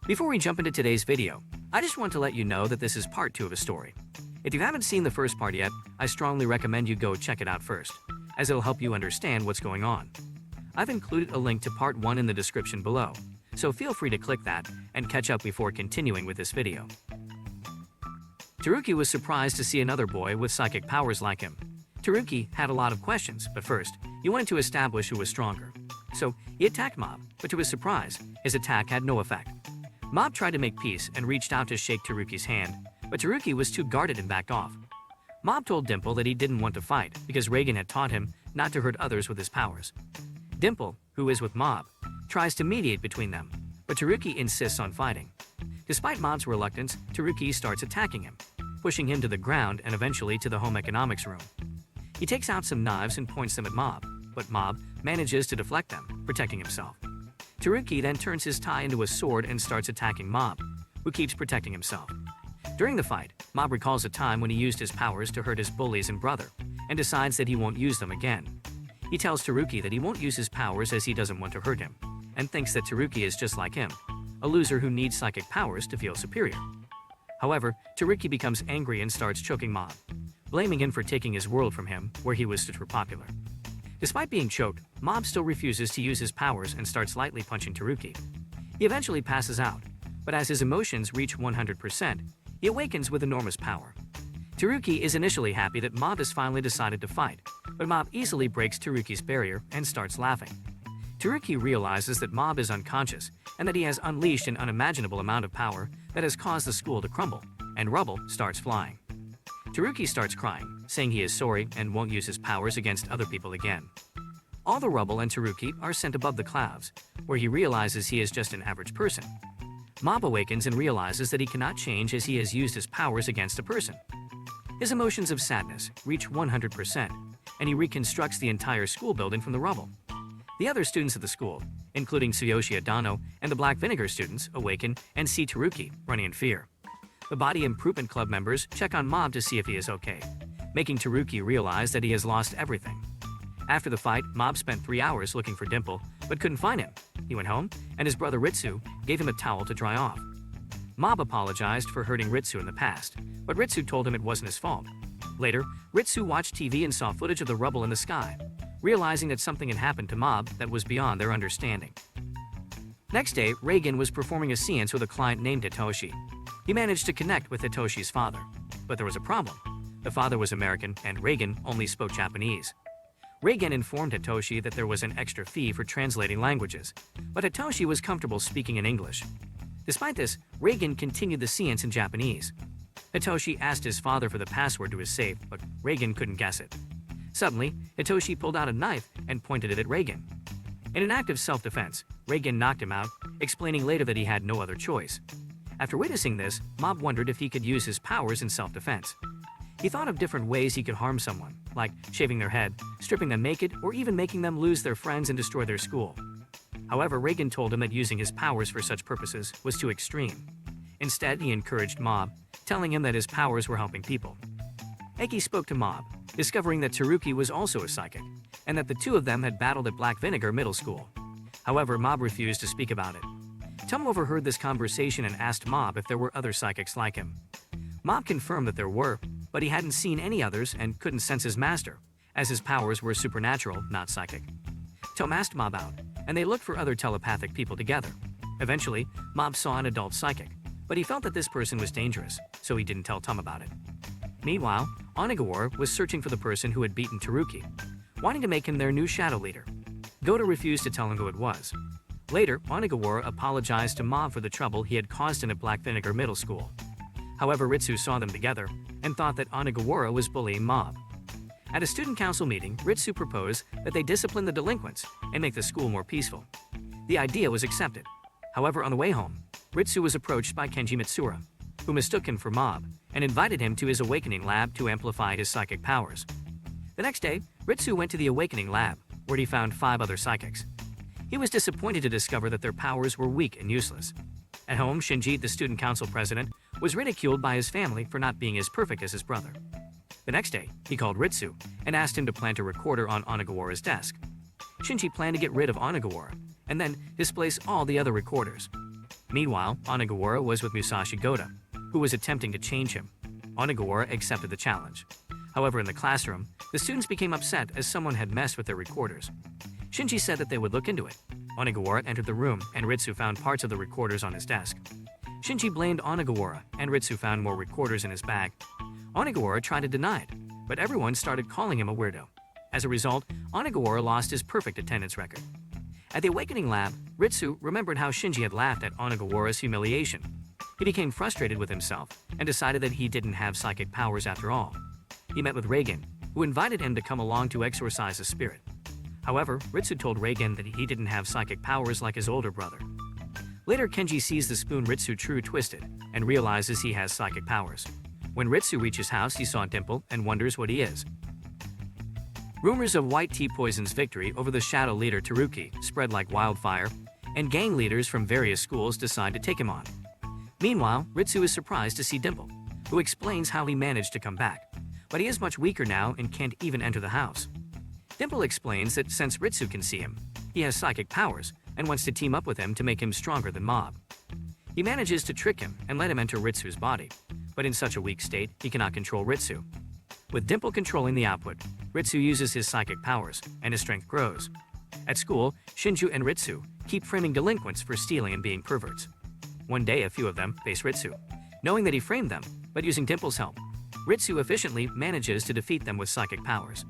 Before we jump into today's video, I just want to let you know that this is part 2 of a story. If you haven't seen the first part yet, I strongly recommend you go check it out first, as it'll help you understand what's going on. I've included a link to part 1 in the description below, so feel free to click that and catch up before continuing with this video. Teruki was surprised to see another boy with psychic powers like him. Teruki had a lot of questions, but first, he wanted to establish who was stronger. So, he attacked Mob, but to his surprise, his attack had no effect. Mob tried to make peace and reached out to shake Teruki's hand, but Teruki was too guarded and backed off. Mob told Dimple that he didn't want to fight because Reagan had taught him not to hurt others with his powers. Dimple, who is with Mob, tries to mediate between them, but Teruki insists on fighting. Despite Mob's reluctance, Teruki starts attacking him, pushing him to the ground and eventually to the home economics room. He takes out some knives and points them at Mob, but Mob manages to deflect them, protecting himself. Teruki then turns his tie into a sword and starts attacking Mob, who keeps protecting himself. During the fight, Mob recalls a time when he used his powers to hurt his bullies and brother, and decides that he won't use them again. He tells Teruki that he won't use his powers as he doesn't want to hurt him, and thinks that Teruki is just like him, a loser who needs psychic powers to feel superior. However, Teruki becomes angry and starts choking Mob, blaming him for taking his world from him, where he was super popular. Despite being choked, Mob still refuses to use his powers and starts lightly punching Teruki. He eventually passes out, but as his emotions reach 100%, he awakens with enormous power. Teruki is initially happy that Mob has finally decided to fight, but Mob easily breaks Teruki's barrier and starts laughing. Teruki realizes that Mob is unconscious and that he has unleashed an unimaginable amount of power that has caused the school to crumble, and rubble starts flying. Teruki starts crying, saying he is sorry and won't use his powers against other people again. All the rubble and Teruki are sent above the clouds, where he realizes he is just an average person. Mob awakens and realizes that he cannot change as he has used his powers against a person. His emotions of sadness reach 100%, and he reconstructs the entire school building from the rubble. The other students of the school, including Tsuyoshi Adano and the Black Vinegar students, awaken and see Teruki running in fear. The Body Improvement Club members check on Mob to see if he is okay, making Teruki realize that he has lost everything. After the fight, Mob spent 3 hours looking for Dimple, but couldn't find him. He went home, and his brother Ritsu gave him a towel to dry off. Mob apologized for hurting Ritsu in the past, but Ritsu told him it wasn't his fault. Later, Ritsu watched TV and saw footage of the rubble in the sky, realizing that something had happened to Mob that was beyond their understanding. Next day, Reagan was performing a seance with a client named Hitoshi. He managed to connect with Hitoshi's father, but there was a problem. The father was American, and Reagan only spoke Japanese. Reagan informed Hitoshi that there was an extra fee for translating languages, but Hitoshi was comfortable speaking in English. Despite this, Reagan continued the seance in Japanese. Hitoshi asked his father for the password to his safe, but Reagan couldn't guess it. Suddenly, Hitoshi pulled out a knife and pointed it at Reagan. In an act of self-defense, Reagan knocked him out, explaining later that he had no other choice. After witnessing this, Mob wondered if he could use his powers in self-defense. He thought of different ways he could harm someone, like shaving their head, stripping them naked, or even making them lose their friends and destroy their school. However, Reagan told him that using his powers for such purposes was too extreme. Instead, he encouraged Mob, telling him that his powers were helping people. Eki spoke to Mob, discovering that Teruki was also a psychic, and that the two of them had battled at Black Vinegar Middle School. However, Mob refused to speak about it. Tom overheard this conversation and asked Mob if there were other psychics like him. Mob confirmed that there were, but he hadn't seen any others and couldn't sense his master, as his powers were supernatural, not psychic. Tom asked Mob out, and they looked for other telepathic people together. Eventually, Mob saw an adult psychic, but he felt that this person was dangerous, so he didn't tell Tom about it. Meanwhile, Onigawara was searching for the person who had beaten Teruki, wanting to make him their new shadow leader. Gota refused to tell him who it was. Later, Onigawara apologized to Mob for the trouble he had caused him at Black Vinegar Middle School. However, Ritsu saw them together and thought that Onigawara was bullying Mob. At a student council meeting, Ritsu proposed that they discipline the delinquents and make the school more peaceful. The idea was accepted. However, on the way home, Ritsu was approached by Kenji Mitsura, who mistook him for Mob and invited him to his awakening lab to amplify his psychic powers. The next day, Ritsu went to the awakening lab, where he found 5 other psychics. He was disappointed to discover that their powers were weak and useless. At home, Shinji, the student council president, was ridiculed by his family for not being as perfect as his brother. The next day, he called Ritsu and asked him to plant a recorder on Onigawara's desk. Shinji planned to get rid of Onigawara and then displace all the other recorders. Meanwhile, Onigawara was with Musashi Goda, who was attempting to change him. Onigawara accepted the challenge. However, in the classroom, the students became upset as someone had messed with their recorders. Shinji said that they would look into it. Onigawara entered the room and Ritsu found parts of the recorders on his desk. Shinji blamed Onigawara and Ritsu found more recorders in his bag. Onigawara tried to deny it, but everyone started calling him a weirdo. As a result, Onigawara lost his perfect attendance record. At the Awakening Lab, Ritsu remembered how Shinji had laughed at Onigawara's humiliation. He became frustrated with himself and decided that he didn't have psychic powers after all. He met with Reagan, who invited him to come along to exorcise a spirit. However, Ritsu told Reagan that he didn't have psychic powers like his older brother. Later, Kenji sees the spoon Ritsu threw twisted and realizes he has psychic powers. When Ritsu reaches house, he saw Dimple and wonders what he is. Rumors of White Tea Poison's victory over the shadow leader Teruki spread like wildfire, and gang leaders from various schools decide to take him on. Meanwhile, Ritsu is surprised to see Dimple, who explains how he managed to come back, but he is much weaker now and can't even enter the house. Dimple explains that since Ritsu can see him, he has psychic powers and wants to team up with him to make him stronger than Mob. He manages to trick him and let him enter Ritsu's body, but in such a weak state, he cannot control Ritsu. With Dimple controlling the output, Ritsu uses his psychic powers and his strength grows. At school, Shinju and Ritsu keep framing delinquents for stealing and being perverts. One day, a few of them face Ritsu, knowing that he framed them, but using Dimple's help. Ritsu efficiently manages to defeat them with psychic powers.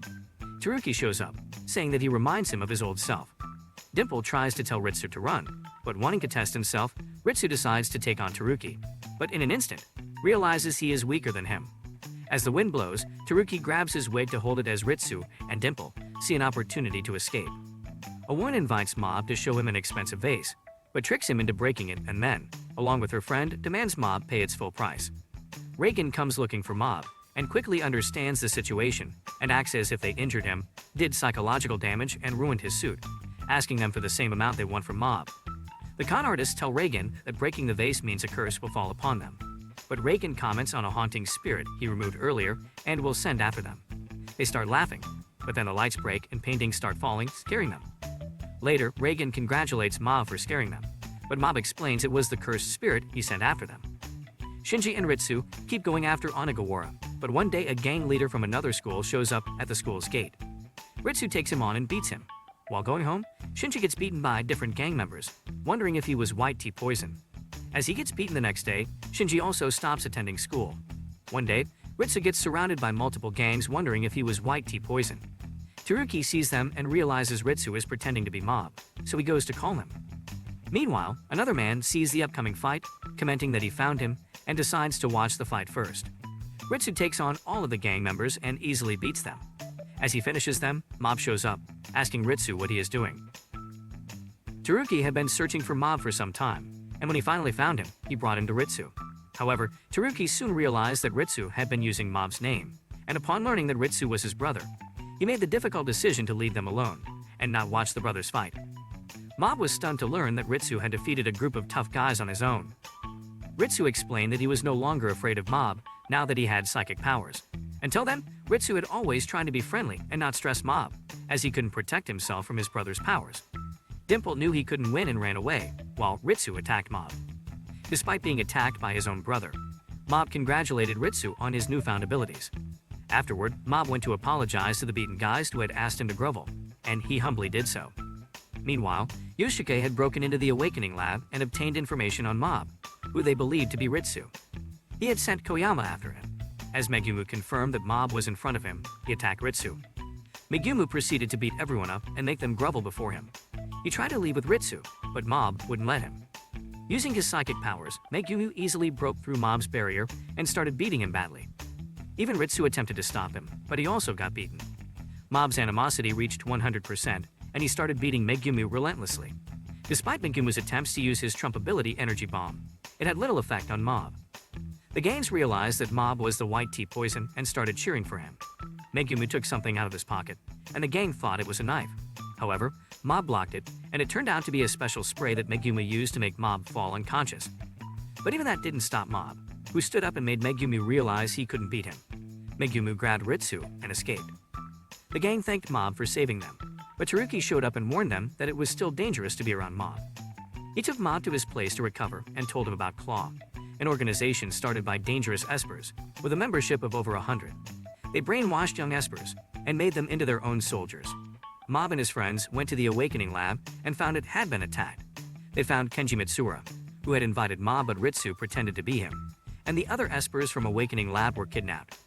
Teruki shows up, saying that he reminds him of his old self. Dimple tries to tell Ritsu to run, but wanting to test himself, Ritsu decides to take on Teruki, but in an instant, realizes he is weaker than him. As the wind blows, Teruki grabs his wig to hold it as Ritsu and Dimple see an opportunity to escape. A woman invites Mob to show him an expensive vase, but tricks him into breaking it and then, along with her friend, demands Mob pay its full price. Reagan comes looking for Mob and quickly understands the situation and acts as if they injured him, did psychological damage, and ruined his suit, asking them for the same amount they want from Mob. The con artists tell Reagan that breaking the vase means a curse will fall upon them, but Reagan comments on a haunting spirit he removed earlier and will send after them. They start laughing, but then the lights break and paintings start falling, scaring them. Later, Reagan congratulates Mob for scaring them, but Mob explains it was the cursed spirit he sent after them. Shinji and Ritsu keep going after Onigawara, but one day a gang leader from another school shows up at the school's gate. Ritsu takes him on and beats him. While going home, Shinji gets beaten by different gang members, wondering if he was White Tea Poison. As he gets beaten the next day, Shinji also stops attending school. One day, Ritsu gets surrounded by multiple gangs wondering if he was White Tea Poison. Teruki sees them and realizes Ritsu is pretending to be Mob, so he goes to call him. Meanwhile, another man sees the upcoming fight, commenting that he found him, and decides to watch the fight first. Ritsu takes on all of the gang members and easily beats them. As he finishes them, Mob shows up, asking Ritsu what he is doing. Teruki had been searching for Mob for some time, and when he finally found him, he brought him to Ritsu. However, Teruki soon realized that Ritsu had been using Mob's name, and upon learning that Ritsu was his brother, he made the difficult decision to leave them alone and not watch the brothers fight. Mob was stunned to learn that Ritsu had defeated a group of tough guys on his own. Ritsu explained that he was no longer afraid of Mob now that he had psychic powers. Until then, Ritsu had always tried to be friendly and not stress Mob, as he couldn't protect himself from his brother's powers. Dimple knew he couldn't win and ran away, while Ritsu attacked Mob. Despite being attacked by his own brother, Mob congratulated Ritsu on his newfound abilities. Afterward, Mob went to apologize to the beaten guys who had asked him to grovel, and he humbly did so. Meanwhile, Yoshike had broken into the Awakening Lab and obtained information on Mob, who they believed to be Ritsu. He had sent Koyama after him. As Megumu confirmed that Mob was in front of him, he attacked Ritsu. Megumu proceeded to beat everyone up and make them grovel before him. He tried to leave with Ritsu, but Mob wouldn't let him. Using his psychic powers, Megumu easily broke through Mob's barrier and started beating him badly. Even Ritsu attempted to stop him, but he also got beaten. Mob's animosity reached 100%, and he started beating Megumu relentlessly. Despite Megumu's attempts to use his Trump ability Energy Bomb, it had little effect on Mob. The gangs realized that Mob was the White Tea Poison and started cheering for him. Megumu took something out of his pocket, and the gang thought it was a knife. However, Mob blocked it, and it turned out to be a special spray that Megumu used to make Mob fall unconscious. But even that didn't stop Mob, who stood up and made Megumu realize he couldn't beat him. Megumu grabbed Ritsu and escaped. The gang thanked Mob for saving them, but Teruki showed up and warned them that it was still dangerous to be around Mob. He took Ma to his place to recover and told him about Claw, an organization started by dangerous espers with a membership of over 100. They brainwashed young espers and made them into their own soldiers. Mob and his friends went to the Awakening Lab and found it had been attacked. They found Kenji Mitsura, who had invited Mob but Ritsu pretended to be him, and the other espers from Awakening Lab were kidnapped.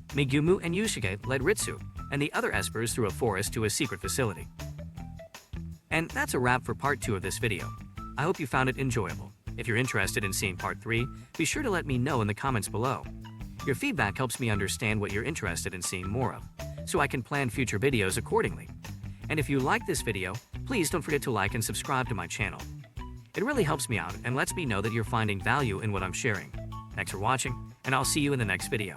Megumu and Yusuke led Ritsu and the other espers through a forest to a secret facility. And that's a wrap for part 2 of this video. I hope you found it enjoyable. If you're interested in seeing part 3, be sure to let me know in the comments below. Your feedback helps me understand what you're interested in seeing more of, so I can plan future videos accordingly. And if you like this video, please don't forget to like and subscribe to my channel. It really helps me out and lets me know that you're finding value in what I'm sharing. Thanks for watching, and I'll see you in the next video.